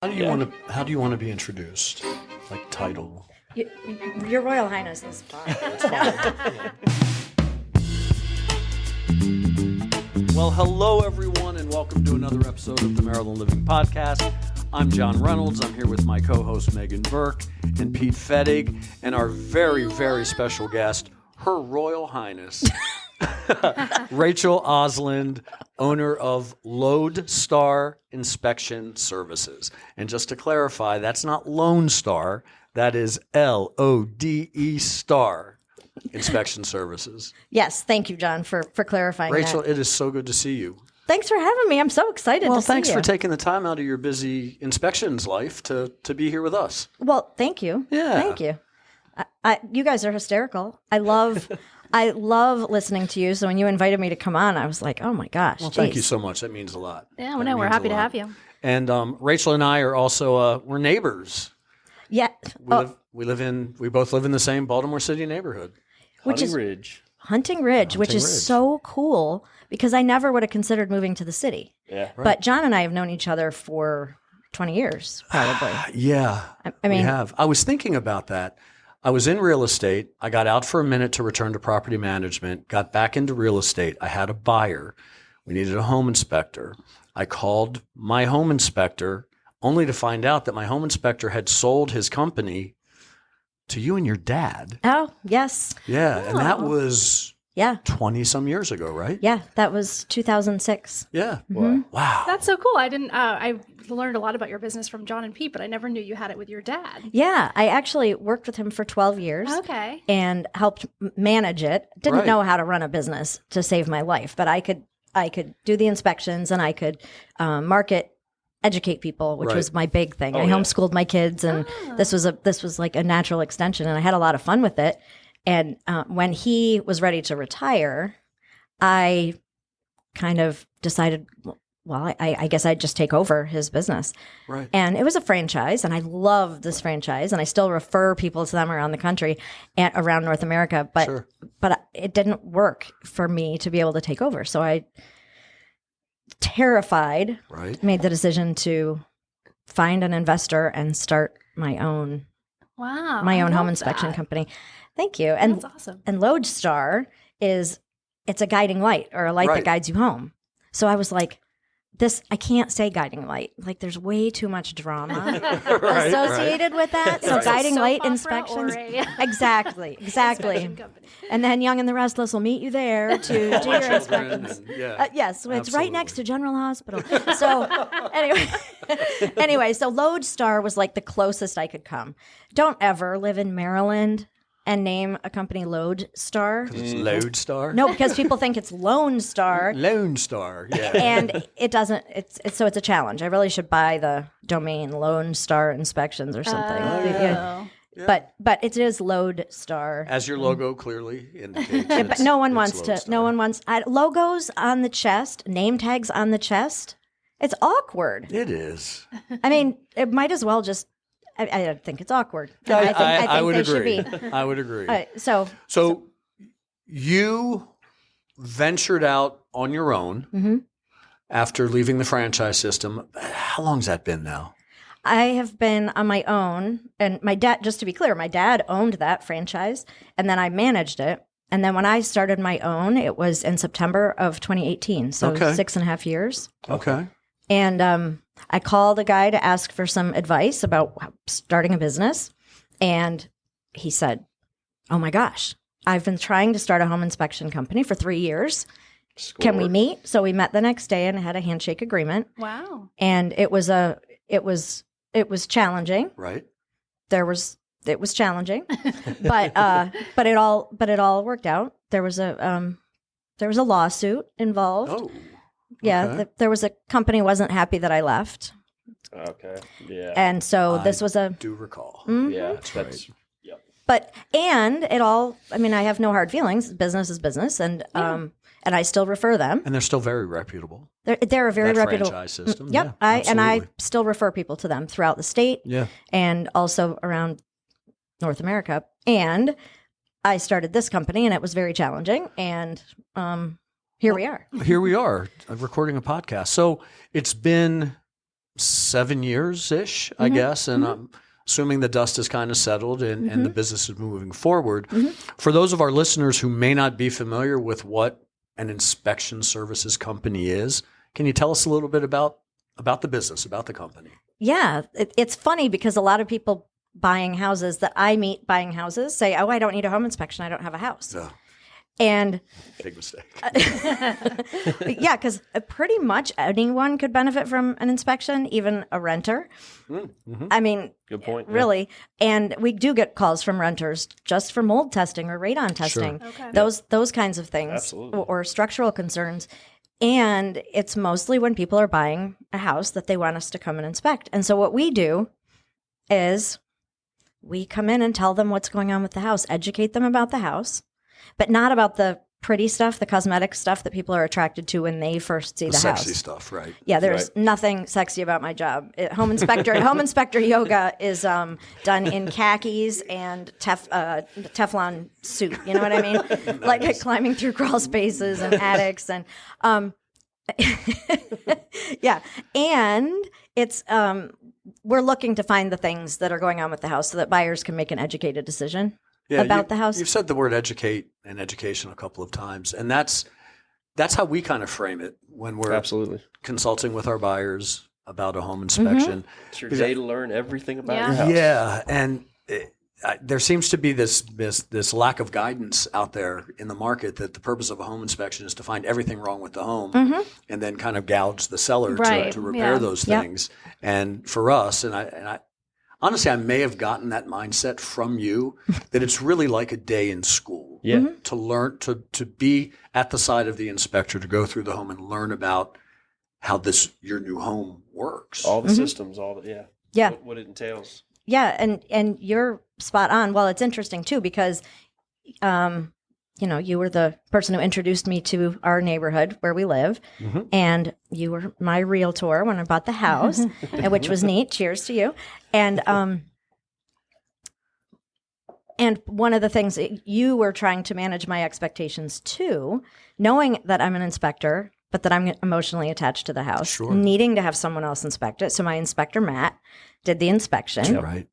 How do you want to be introduced? Like title? Your Royal Highness is fine. Well, hello everyone, and welcome to another episode of the Maryland Living Podcast. I'm John Reynolds. I'm here with my co-host Megan Burke and Pete FETTIG, and our very, very special guest, Her Royal Highness, Rachel Oslund, owner of Lodestar Inspection Services. And just to clarify, that's not Lone Star. That is Lode Star Inspection Services. Yes, thank you, John, for clarifying Rachel, that. it is so good to see you. Thanks for having me. I'm so excited to see you. Well, thanks for taking the time out of your busy inspections life to be here with us. Well, thank you. Yeah. Thank you. You guys are hysterical. I love listening to you. So when you invited me to come on, I was like, oh my gosh. Well, thank you so much. That means a lot. Yeah, well, we're happy to have you. And Rachel and I are also we're neighbors. Yeah. We both live in the same Baltimore City neighborhood. Hunting Ridge, which is so cool because I never would have considered moving to the city. Yeah. Right. But John and I have known each other for 20 years, probably. Yeah. I mean, we have. I was thinking about that. I was in real estate. I got out for a minute to return to property management, got back into real estate. I had a buyer. We needed a home inspector. I called my home inspector only to find out that my home inspector had sold his company to you and your dad. Oh, yes. Yeah. And that was 20 some years ago, right? Yeah, that was 2006. Yeah. Wow. Wow. That's so cool. I learned a lot about your business from John and Pete, but I never knew you had it with your dad. Yeah, I actually worked with him for 12 years. Okay. And helped manage it. Didn't Right. know how to run a business to save my life, but I could do the inspections and I could educate people, which Right. was my big thing. Oh, I yeah. homeschooled my kids, and this was like a natural extension, and I had a lot of fun with it. And when he was ready to retire, I kind of decided, well, I guess I'd just take over his business. Right. And it was a franchise, and I love this franchise, and I still refer people to them around the country and around North America. But Sure. but it didn't work for me to be able to take over. So I, terrified, Right. made the decision to find an investor and start my own Wow. home inspection company. Thank you. That's awesome. And Lodestar it's a guiding light or a light Right. that guides you home. So I was like, I can't say guiding light. Like there's way too much drama Right, associated with that. So Right. guiding Soap light opera inspections. or a Exactly. inspection company. And then Young and the Restless will meet you there to do your Children inspections. and- yeah. Yes, it's Absolutely. right next to General Hospital. So anyway, so Lodestar was like the closest I could come. Don't ever live in Maryland and name a company Lodestar. It's Lodestar? No, because people think it's Lone Star. Lone Star, yeah. And it doesn't. It's a challenge. I really should buy the domain Lone Star Inspections or something. Oh. But it is Lodestar. As your logo clearly indicates. Yeah, but no one it's wants to. Lodestar. No one wants logos on the chest, name tags on the chest. It's awkward. It is. I mean, it might as well just. I think it's awkward. I think would they agree. should be. I would agree. So You ventured out on your own Mhm. after leaving the franchise system. How long's that been now? I have been on my own, and my dad. Just to be clear, my dad owned that franchise, and then I managed it. And then when I started my own, it was in September of 2018. So Okay. 6.5 years. Okay. And I called a guy to ask for some advice about starting a business. And he said, oh my gosh, I've been trying to start a home inspection company for 3 years. Can we meet? So we met the next day and had a handshake agreement. Wow. And it was challenging. Right. It was challenging, but it all worked out. There was a lawsuit involved. Oh. Yeah, okay. there was a company wasn't happy that I left, Okay. Yeah. and so this was a. Do recall. Mhm. Yeah. That's That's right. Yep. But and it all. I mean, I have no hard feelings. Business is business, and I still refer them. And they're still very reputable. They're a very that reputable franchise system. Yep, Yeah, I absolutely. still refer people to them throughout the state Yeah. and also around North America. And I started this company, and it was very challenging. And here we are. Here we are recording a podcast. So it's been 7 years-ish, I guess. And I'm assuming the dust has kind of settled and the business is moving forward. For those of our listeners who may not be familiar with what an inspection services company is, can you tell us a little bit about the business, about the company? Yeah, it's funny because a lot of people buying houses that I meet buying houses say, oh, I don't need a home inspection. I don't have a house. Yeah. And Big mistake. yeah, because pretty much anyone could benefit from an inspection, even a renter. I mean, Good point. really. And we do get calls from renters just for mold testing or radon testing, Okay. those kinds of things, Absolutely. or structural concerns. And it's mostly when people are buying a house that they want us to come and inspect. And so what we do is we come in and tell them what's going on with the house, educate them about the house, but not about the pretty stuff, the cosmetic stuff that people are attracted to when they first see the sexy house. stuff, right? Yeah, there's nothing sexy about my job. Home inspector yoga is done in khakis and Teflon suit. You know what I mean? Like climbing through crawl spaces and attics and yeah. And it's we're looking to find the things that are going on with the house so that buyers can make an educated decision about the house. You've said the word educate and education a couple of times, and that's how we kind of frame it when we're Absolutely. consulting with our buyers about a home inspection. It's your day to learn everything about Yeah. your house. Yeah, and there seems to be this lack of guidance out there in the market that the purpose of a home inspection is to find everything wrong with the home and then kind of gouge the seller Right, to repair yeah. those Yep. things. And for us, and I honestly, I may have gotten that mindset from you that it's really like a day in school. Yeah. To learn to be at the side of the inspector, to go through the home and learn about how your new home works. All the systems, Yeah. what it entails. Yeah, and you're spot on. Well, it's interesting too because, you were the person who introduced me to our neighborhood where we live, and you were my realtor when I bought the house, which was neat. Cheers to you. And one of the things you were trying to manage my expectations too, knowing that I'm an inspector, but that I'm emotionally attached to the house, Sure. needing to have someone else inspect it. So my inspector, Matt, did the inspection. Right.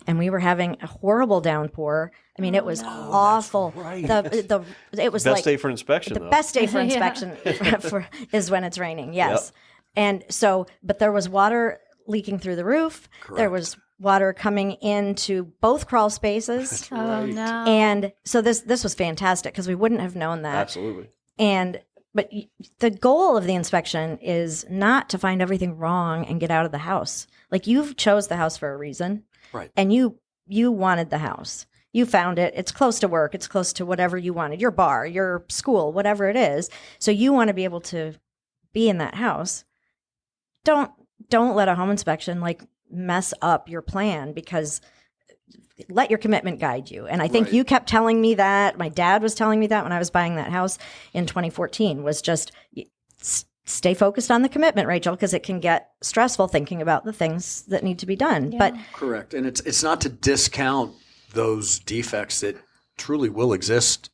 And we were having a horrible downpour. I mean, it was awful. right. It was Best like day for inspection, the though. best day for inspection is when it's raining. Yes. And so, but there was water leaking through the roof. There was water coming into both crawl spaces. Oh no. And so this was fantastic because we wouldn't have known that. Absolutely. But the goal of the inspection is not to find everything wrong and get out of the house. Like you've chose the house for a reason. Right. And you wanted the house. You found it. It's close to work. It's close to whatever you wanted, your bar, your school, whatever it is. So you want to be able to be in that house. Don't let a home inspection like mess up your plan, because let your commitment guide you. And I think you kept telling me that. My dad was telling me that when I was buying that house in 2014 was just stay focused on the commitment, Rachel, because it can get stressful thinking about the things that need to be done. Yeah. But Correct. And it's not to discount those defects that truly will exist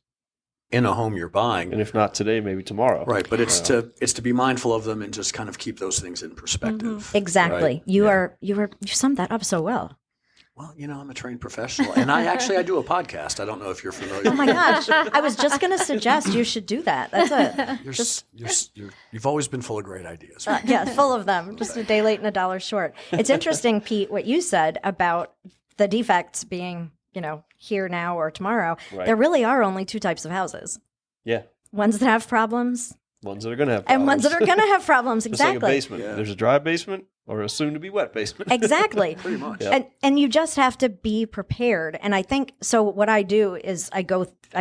in a home you're buying. And if not today, maybe tomorrow. Right. But it's to be mindful of them and just kind of keep those things in perspective. exactly. Right? You summed that up so well. Well, I'm a trained professional, and I do a podcast. I don't know if you're familiar. Oh my gosh. I was just going to suggest you should do that. That's it. You've always been full of great ideas. Yeah, full of them. Just a day late and a dollar short. It's interesting, Pete, what you said about the defects being, here now or tomorrow. Right. There really are only two types of houses. Yeah. Ones that have problems Ones that are going to have problems. and ones that are going to have problems. Just like a Exactly. basement. Yeah. There's a dry basement or a soon-to-be wet basement. Exactly. Pretty much. Yeah. And you just have to be prepared. And I think, so what I do is I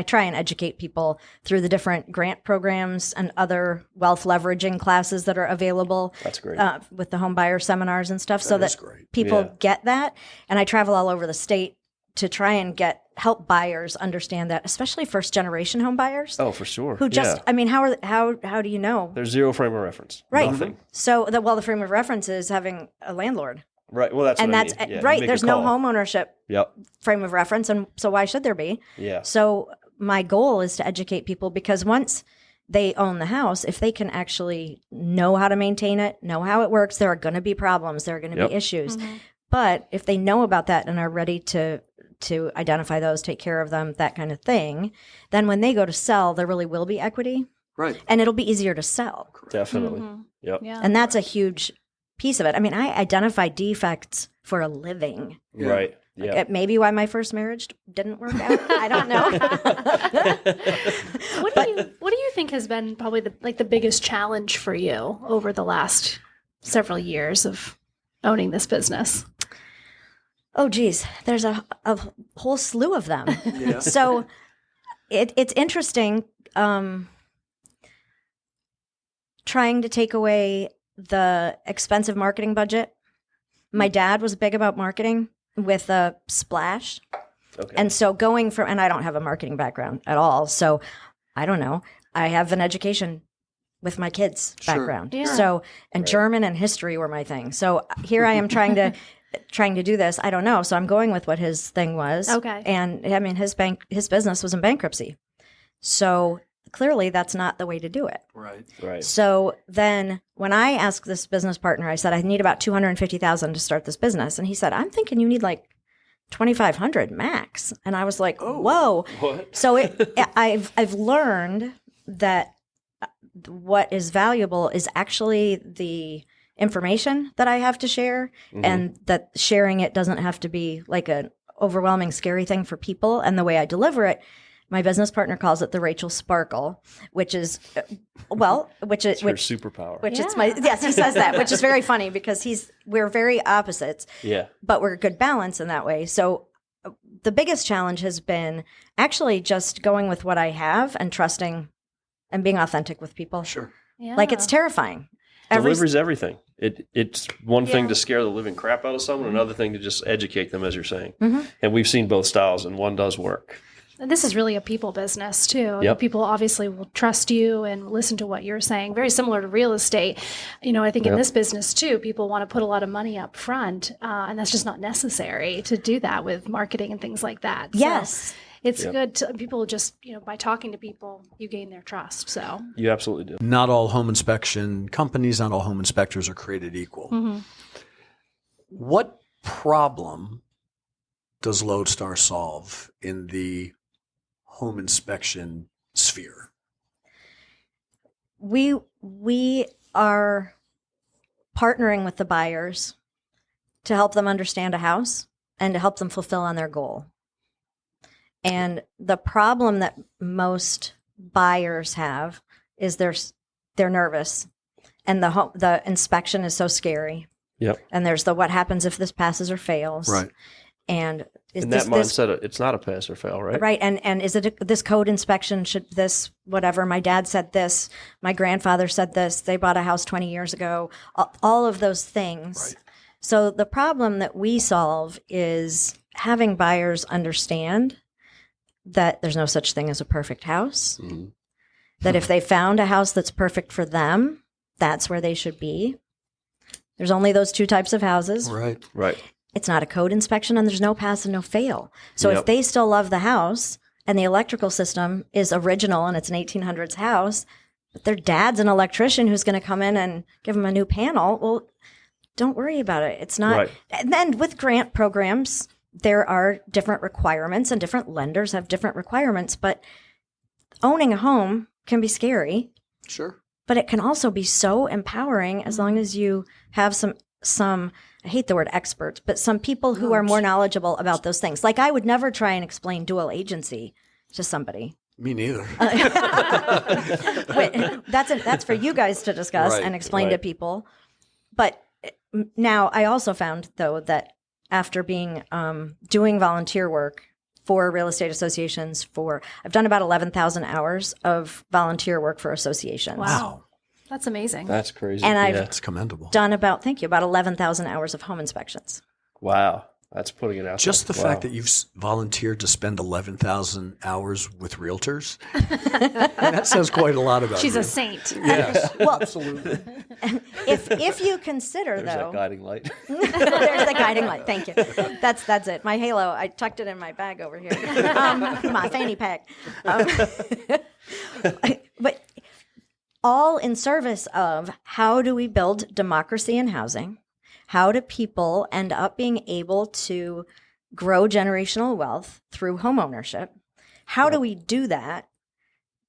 try and educate people through the different grant programs and other wealth leveraging classes that are available. That's great. With the home buyer seminars and stuff, so That is that great. people Yeah. get that. And I travel all over the state to try and help buyers understand that, especially first generation home buyers Oh, for sure. who just, Yeah. I mean, how do you know? There's zero frame of reference. Right. Nothing. So the frame of reference is having a landlord. Right. Well, that's And what I that's mean. Yeah, you right. make a There's no call. home ownership Yep. frame of reference. And so why should there be? Yeah. So my goal is to educate people, because once they own the house, if they can actually know how to maintain it, know how it works, there are going to be problems, there are going to be issues. But if they know about that and are ready to identify those, take care of them, that kind of thing, then when they go to sell, there really will be equity. Right. And it'll be easier to sell. Definitely. Yep. Yeah. And that's a huge piece of it. I mean, I identify defects for a living. Yeah. Right. Yeah. It may be why my first marriage didn't work out. I don't know. What do you think has been probably the biggest challenge for you over the last several years of owning this business? Oh, geez. There's a whole slew of them. Yeah. So it's interesting trying to take away the expensive marketing budget. My dad was big about marketing with a splash. Okay. And so going from, and I don't have a marketing background at all. So I don't know. I have an education with my kids' Sure. background. Yeah. So, and German and history were my thing. So here I am trying to do this. I don't know. So I'm going with what his thing was. Okay. And I mean, his business was in bankruptcy. So clearly that's not the way to do it. Right. Right. So then when I asked this business partner, I said, I need about $250,000 to start this business. And he said, I'm thinking you need like 2,500 max. And I was like, whoa. What? So I've learned that what is valuable is actually the information that I have to share, and that sharing it doesn't have to be like an overwhelming, scary thing for people. And the way I deliver it, my business partner calls it the Rachel Sparkle, which is, It's her superpower. which is my, yes, he says that, which is very funny because we're very opposites, Yeah. but we're a good balance in that way. So the biggest challenge has been actually just going with what I have and trusting and being authentic with people. Sure. Yeah. Like it's terrifying. Delivers everything. It's one thing to scare the living crap out of someone, another thing to just educate them, as you're saying. And we've seen both styles, and one does work. And this is really a people business too. Yep. People obviously will trust you and listen to what you're saying. Very similar to real estate. I think in this business too, people want to put a lot of money up front, and that's just not necessary to do that with marketing and things like that. So Yes. it's good to people just, by talking to people, you gain their trust. So You absolutely do. Not all home inspection companies, not all home inspectors are created equal. What problem does Lodestar solve in the home inspection sphere? We are partnering with the buyers to help them understand a house and to help them fulfill on their goal. And the problem that most buyers have is they're nervous, and the inspection is so scary. Yep. And there's the what happens if this passes or fails. Right. And is And this, that mindset, it's not a pass or fail, right? right? And is it this code inspection? Should this whatever? My dad said this. My grandfather said this. They bought a house 20 years ago. All of those things. Right. So the problem that we solve is having buyers understand that there's no such thing as a perfect house. That if they found a house that's perfect for them, that's where they should be. There's only those two types of houses. Right. Right. It's not a code inspection, and there's no pass and no fail. So Yep. if they still love the house and the electrical system is original and it's an 1800s house, but their dad's an electrician who's going to come in and give them a new panel, well, don't worry about it. It's not. Right. And then with grant programs, there are different requirements, and different lenders have different requirements. But owning a home can be scary, Sure. but it can also be so empowering as long as you have some I hate the word experts, but some people who are more knowledgeable about those things. Like I would never try and explain dual agency to somebody. Me neither. Wait, that's for you guys to discuss Right, and explain to right. people. But now I also found though that after being doing volunteer work for real estate associations I've done about 11,000 hours of volunteer work for associations. Wow. that's amazing. That's crazy. And I've That's commendable. done about 11,000 hours of home inspections. Wow. That's putting it out Just the there. fact Wow. that you've volunteered to spend 11,000 hours with realtors, that says quite a lot about She's you. a saint. Yes, Well, absolutely. if you consider There's though, that guiding light. there's the guiding light. Thank you. That's it. My halo. I tucked it in my bag over here. My fanny pack. But all in service of how do we build democracy in housing? How do people end up being able to grow generational wealth through home ownership? How do we do that?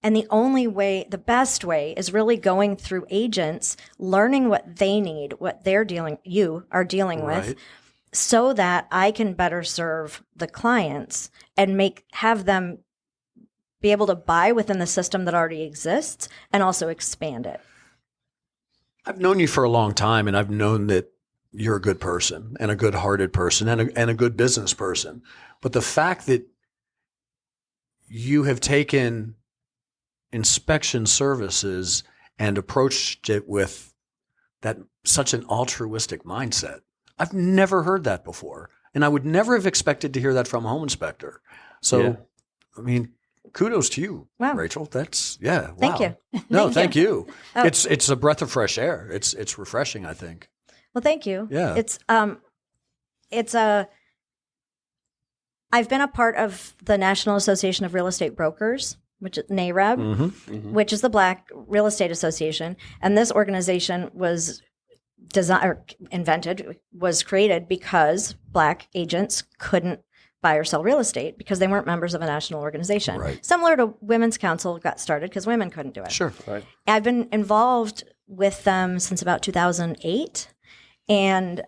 And the only way, the best way, is really going through agents, learning what they need, what you are dealing with, so that I can better serve the clients and have them be able to buy within the system that already exists and also expand it. I've known you for a long time, and I've known that you're a good person and a good-hearted person and a good business person. But the fact that you have taken inspection services and approached it with such an altruistic mindset, I've never heard that before. And I would never have expected to hear that from a home inspector. So, I mean, kudos to you, Rachel. That's, Thank you. No, thank you. Oh. It's a breath of fresh air. It's refreshing, I think. Well, thank you. Yeah. I've been a part of the National Association of Real Estate Brokers, which is NAREB, which is the Black Real Estate Association. And this organization was created because Black agents couldn't buy or sell real estate because they weren't members of a national organization. Right. Similar to Women's Council got started because women couldn't do it. Sure. Right. I've been involved with them since about 2008. And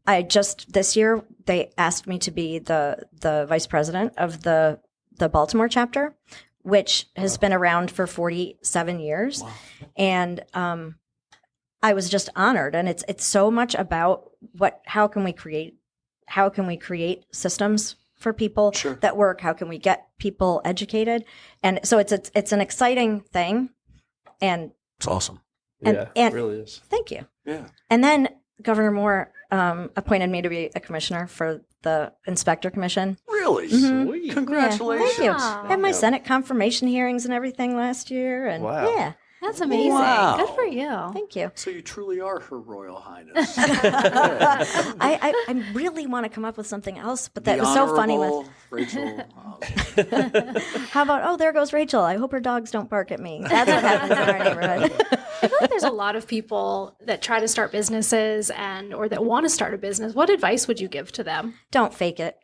this year, they asked me to be the vice president of the Baltimore chapter, which has been around for 47 years. Wow. And I was just honored. And it's so much about how can we create systems for people that work? How can we get people educated? And so it's an exciting thing. And it's awesome. And it really is. Thank you. Yeah. And then Governor Moore appointed me to be a commissioner for the Inspector Commission. Really? Mm-hmm. Sweet. Congratulations. Thank you. I had my Senate confirmation hearings and everything last year. And yeah. That's amazing. Wow. Good for you. Thank you. So you truly are Her Royal Highness. I really want to come up with something else, but that was so funny with Rachel. How about, there goes Rachel. I hope her dogs don't bark at me. That's what happens in our neighborhood. I feel like there's a lot of people that try to start businesses or that want to start a business. What advice would you give to them? Don't fake it.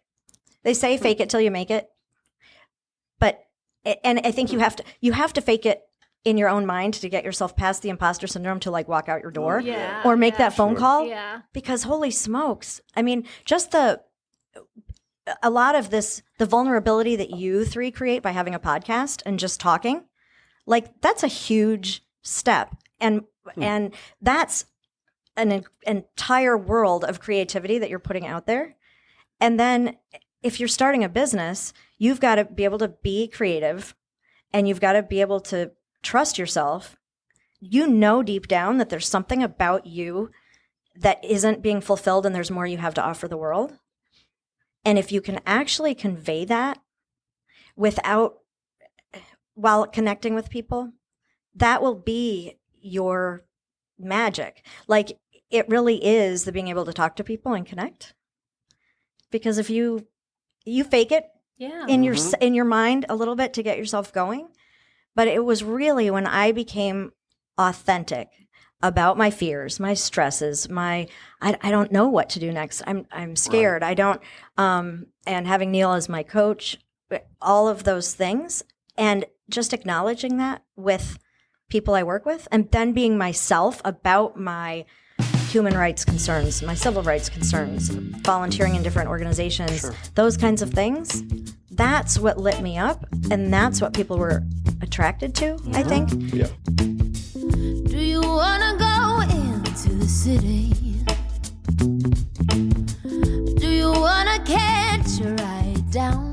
They say fake it till you make it. And I think you have to fake it in your own mind to get yourself past the imposter syndrome to walk out your door or make that phone call. Yeah. Because holy smokes. I mean, just a lot of this, the vulnerability that you three create by having a podcast and just talking, that's a huge step. And that's an entire world of creativity that you're putting out there. And then if you're starting a business, you've got to be able to be creative and you've got to be able to trust yourself. You know deep down that there's something about you that isn't being fulfilled and there's more you have to offer the world. And if you can actually convey that while connecting with people, that will be your magic. It really is the being able to talk to people and connect. Because if you fake it in your mind a little bit to get yourself going. But it was really when I became authentic about my fears, my stresses, I don't know what to do next. I'm scared. Right. I don't, and having Neil as my coach, all of those things, and just acknowledging that with people I work with, and then being myself about my human rights concerns, my civil rights concerns, volunteering in different organizations, those kinds of things. That's what lit me up, and that's what people were attracted to, I think. Yeah. Do you wanna go into the city? Do you wanna catch a ride down